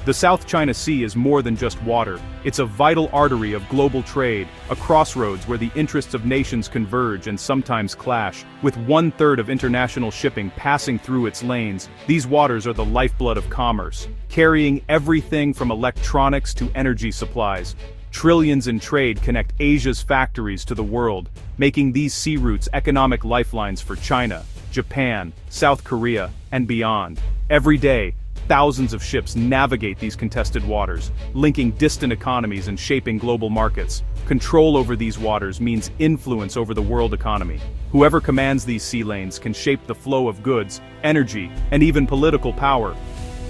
The South China Sea is more than just water. It's a vital artery of global trade, a crossroads where the interests of nations converge and sometimes clash. With 1/3 of international shipping passing through its lanes, these waters are the lifeblood of commerce, carrying everything from electronics to energy supplies. Trillions in trade connect Asia's factories to the world, making these sea routes economic lifelines for China, Japan, South Korea, and beyond. Every day, thousands of ships navigate these contested waters, linking distant economies and shaping global markets. Control over these waters means influence over the world economy. Whoever commands these sea lanes can shape the flow of goods, energy, and even political power.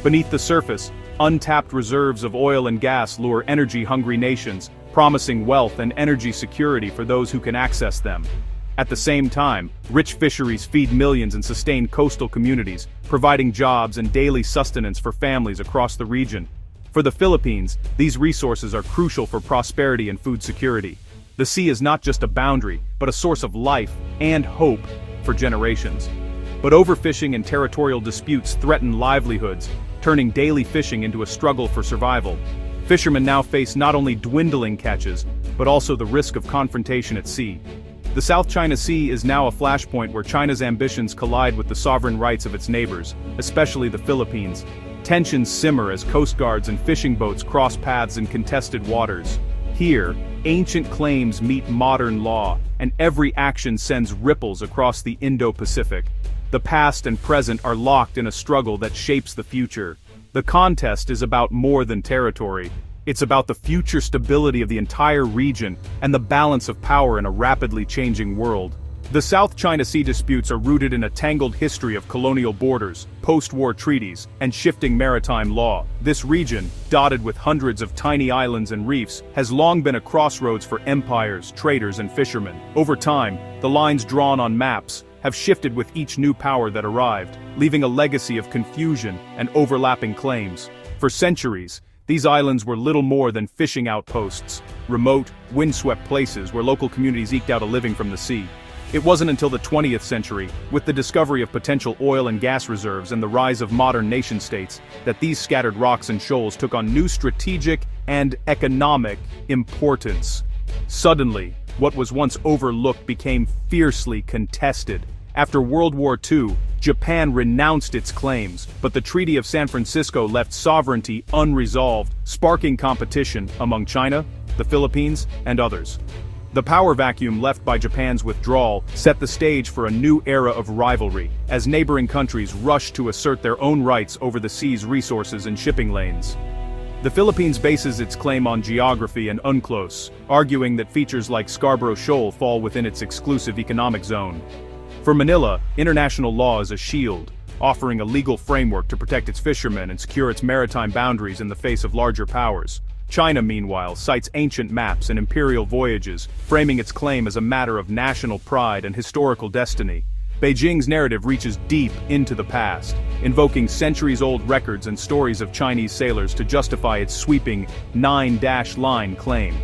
Beneath the surface, untapped reserves of oil and gas lure energy-hungry nations, promising wealth and energy security for those who can access them. At the same time, rich fisheries feed millions and sustain coastal communities, providing jobs and daily sustenance for families across the region. For the Philippines, these resources are crucial for prosperity and food security. The sea is not just a boundary, but a source of life and hope for generations. But overfishing and territorial disputes threaten livelihoods, turning daily fishing into a struggle for survival. Fishermen now face not only dwindling catches, but also the risk of confrontation at sea. The South China Sea is now a flashpoint where China's ambitions collide with the sovereign rights of its neighbors, especially the Philippines. Tensions simmer as coast guards and fishing boats cross paths in contested waters. Here, ancient claims meet modern law, and every action sends ripples across the Indo-Pacific. The past and present are locked in a struggle that shapes the future. The contest is about more than territory. It's about the future stability of the entire region and the balance of power in a rapidly changing world. The South China Sea disputes are rooted in a tangled history of colonial borders, post-war treaties, and shifting maritime law. This region, dotted with hundreds of tiny islands and reefs, has long been a crossroads for empires, traders, and fishermen. Over time, the lines drawn on maps have shifted with each new power that arrived, leaving a legacy of confusion and overlapping claims. For centuries, these islands were little more than fishing outposts, remote, windswept places where local communities eked out a living from the sea. It wasn't until the 20th century, with the discovery of potential oil and gas reserves and the rise of modern nation-states, that these scattered rocks and shoals took on new strategic and economic importance. Suddenly, what was once overlooked became fiercely contested. After World War II, Japan renounced its claims, but the Treaty of San Francisco left sovereignty unresolved, sparking competition among China, the Philippines, and others. The power vacuum left by Japan's withdrawal set the stage for a new era of rivalry, as neighboring countries rushed to assert their own rights over the sea's resources and shipping lanes. The Philippines bases its claim on geography and UNCLOS, arguing that features like Scarborough Shoal fall within its exclusive economic zone. For Manila, international law is a shield, offering a legal framework to protect its fishermen and secure its maritime boundaries in the face of larger powers. China, meanwhile, cites ancient maps and imperial voyages, framing its claim as a matter of national pride and historical destiny. Beijing's narrative reaches deep into the past, invoking centuries-old records and stories of Chinese sailors to justify its sweeping nine-dash-line claim.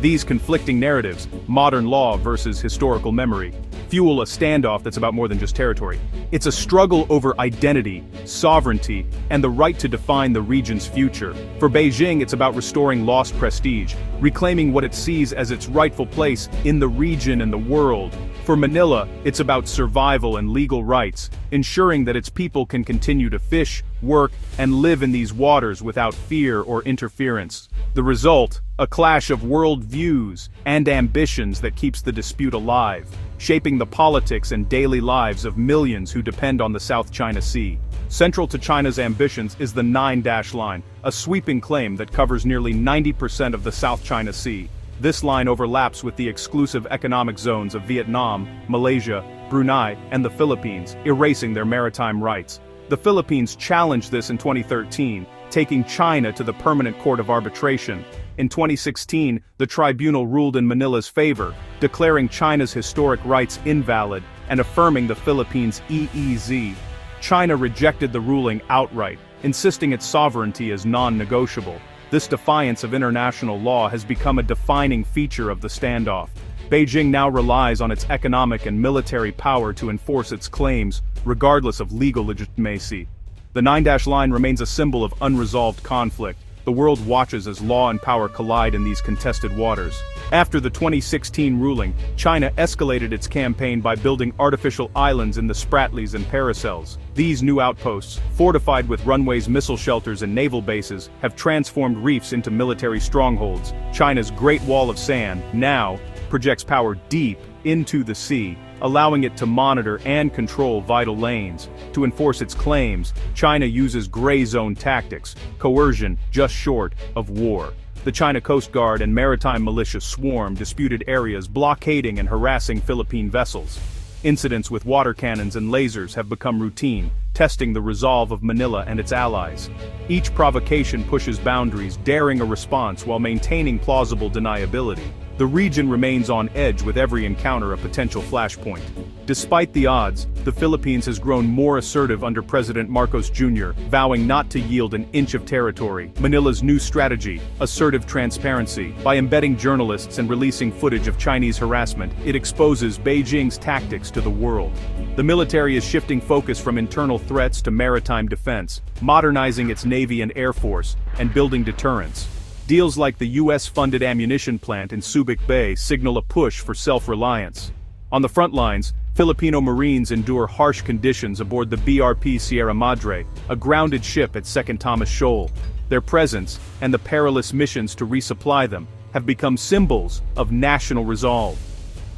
These conflicting narratives, modern law versus historical memory, fuel a standoff that's about more than just territory. It's a struggle over identity, sovereignty, and the right to define the region's future. For Beijing, it's about restoring lost prestige, reclaiming what it sees as its rightful place in the region and the world. For Manila, it's about survival and legal rights, ensuring that its people can continue to fish, work, and live in these waters without fear or interference. The result, a clash of world views and ambitions that keeps the dispute alive, shaping the politics and daily lives of millions who depend on the South China Sea. Central to China's ambitions is the nine-dash-line, a sweeping claim that covers nearly 90% of the South China Sea. This line overlaps with the exclusive economic zones of Vietnam, Malaysia, Brunei, and the Philippines, erasing their maritime rights. The Philippines challenged this in 2013, taking China to the Permanent Court of Arbitration. In 2016, the tribunal ruled in Manila's favor, declaring China's historic rights invalid and affirming the Philippines' EEZ. China rejected the ruling outright, insisting its sovereignty is non-negotiable. This defiance of international law has become a defining feature of the standoff. Beijing now relies on its economic and military power to enforce its claims, regardless of legal legitimacy. The nine-dash line remains a symbol of unresolved conflict. The world watches as law and power collide in these contested waters. After the 2016 ruling, China escalated its campaign by building artificial islands in the Spratlys and Paracels. These new outposts, fortified with runways, missile shelters and naval bases, have transformed reefs into military strongholds. China's Great Wall of Sand, now, projects power deep into the sea, allowing it to monitor and control vital lanes. To enforce its claims, China uses gray zone tactics, coercion just short of war. The China Coast Guard and maritime militia swarm disputed areas, blockading and harassing Philippine vessels. Incidents with water cannons and lasers have become routine, testing the resolve of Manila and its allies. Each provocation pushes boundaries, daring a response while maintaining plausible deniability. The region remains on edge, with every encounter a potential flashpoint. Despite the odds, the Philippines has grown more assertive under President Marcos Jr., vowing not to yield an inch of territory. Manila's new strategy, assertive transparency. By embedding journalists and releasing footage of Chinese harassment, it exposes Beijing's tactics to the world. The military is shifting focus from internal threats to maritime defense, modernizing its Navy and Air Force, and building deterrence. Deals like the US-funded ammunition plant in Subic Bay signal a push for self-reliance. On the front lines, Filipino Marines endure harsh conditions aboard the BRP Sierra Madre, a grounded ship at 2nd Thomas Shoal. Their presence, and the perilous missions to resupply them, have become symbols of national resolve.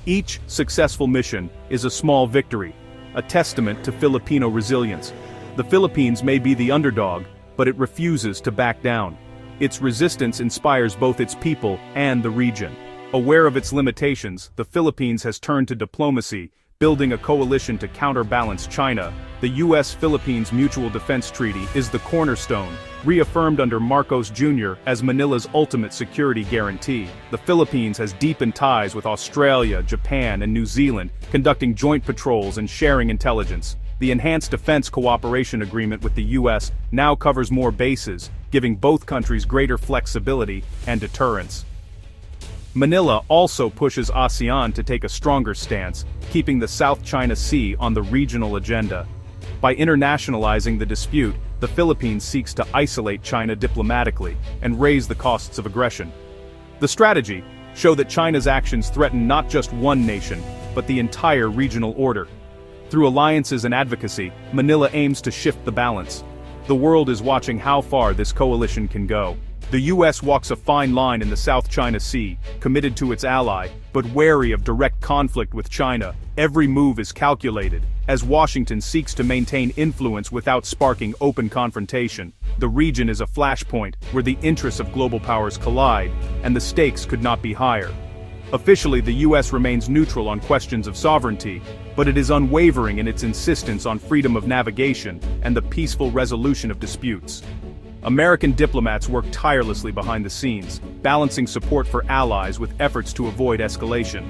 Each successful mission is a small victory, a testament to Filipino resilience. The Philippines may be the underdog, but it refuses to back down. Its resistance inspires both its people and the region. Aware of its limitations, the Philippines has turned to diplomacy, building a coalition to counterbalance China. The US-Philippines Mutual Defense Treaty is the cornerstone, reaffirmed under Marcos Jr. as Manila's ultimate security guarantee. The Philippines has deepened ties with Australia, Japan, and New Zealand, conducting joint patrols and sharing intelligence. The Enhanced Defense Cooperation Agreement with the US now covers more bases, giving both countries greater flexibility and deterrence. Manila also pushes ASEAN to take a stronger stance, keeping the South China Sea on the regional agenda. By internationalizing the dispute, the Philippines seeks to isolate China diplomatically and raise the costs of aggression. The strategy shows that China's actions threaten not just one nation, but the entire regional order. Through alliances and advocacy, Manila aims to shift the balance. The world is watching how far this coalition can go. The US walks a fine line in the South China Sea, committed to its ally, but wary of direct conflict with China. Every move is calculated, as Washington seeks to maintain influence without sparking open confrontation. The region is a flashpoint where the interests of global powers collide, and the stakes could not be higher. Officially, the US remains neutral on questions of sovereignty, but it is unwavering in its insistence on freedom of navigation and the peaceful resolution of disputes. American diplomats work tirelessly behind the scenes, balancing support for allies with efforts to avoid escalation.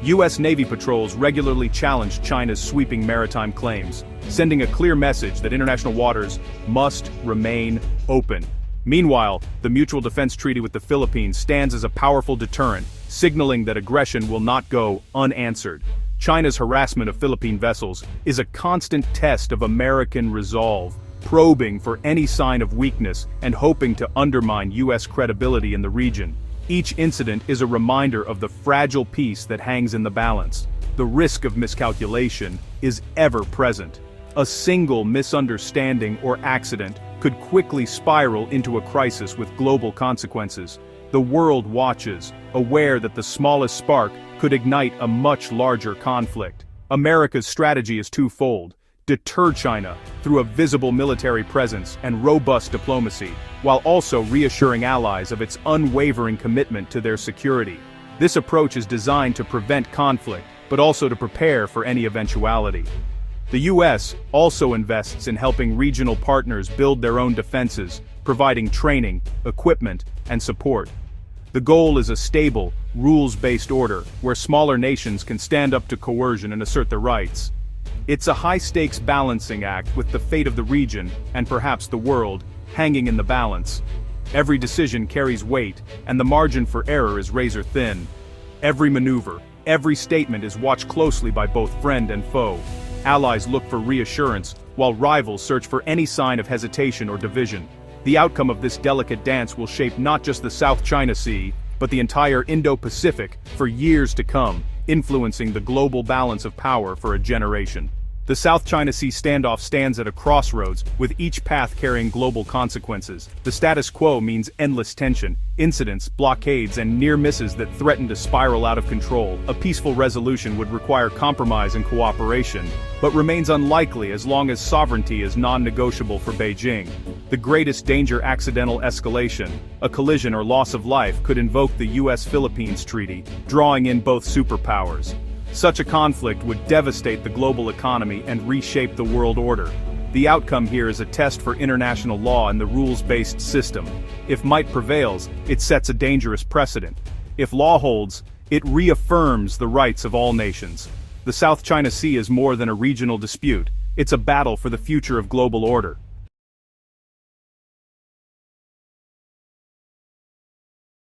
US Navy patrols regularly challenge China's sweeping maritime claims, sending a clear message that international waters must remain open. Meanwhile, the Mutual Defense Treaty with the Philippines stands as a powerful deterrent, signaling that aggression will not go unanswered. China's harassment of Philippine vessels is a constant test of American resolve, probing for any sign of weakness and hoping to undermine US credibility in the region. Each incident is a reminder of the fragile peace that hangs in the balance. The risk of miscalculation is ever present. A single misunderstanding or accident could quickly spiral into a crisis with global consequences. The world watches, aware that the smallest spark could ignite a much larger conflict. America's strategy is twofold: deter China through a visible military presence and robust diplomacy, while also reassuring allies of its unwavering commitment to their security. This approach is designed to prevent conflict, but also to prepare for any eventuality. The US also invests in helping regional partners build their own defenses, providing training, equipment, and support. The goal is a stable, rules-based order where smaller nations can stand up to coercion and assert their rights. It's a high-stakes balancing act with the fate of the region, and perhaps the world, hanging in the balance. Every decision carries weight, and the margin for error is razor-thin. Every maneuver, every statement is watched closely by both friend and foe. Allies look for reassurance, while rivals search for any sign of hesitation or division. The outcome of this delicate dance will shape not just the South China Sea, but the entire Indo-Pacific for years to come, influencing the global balance of power for a generation. The South China Sea standoff stands at a crossroads, with each path carrying global consequences. The status quo means endless tension, incidents, blockades, and near misses that threaten to spiral out of control. A peaceful resolution would require compromise and cooperation, but remains unlikely as long as sovereignty is non-negotiable for Beijing. The greatest danger: accidental escalation. A collision or loss of life could invoke the US-Philippines Treaty, drawing in both superpowers. Such a conflict would devastate the global economy and reshape the world order. The outcome here is a test for international law and the rules-based system. If might prevails, it sets a dangerous precedent. If law holds, it reaffirms the rights of all nations. The South China Sea is more than a regional dispute. It's a battle for the future of global order.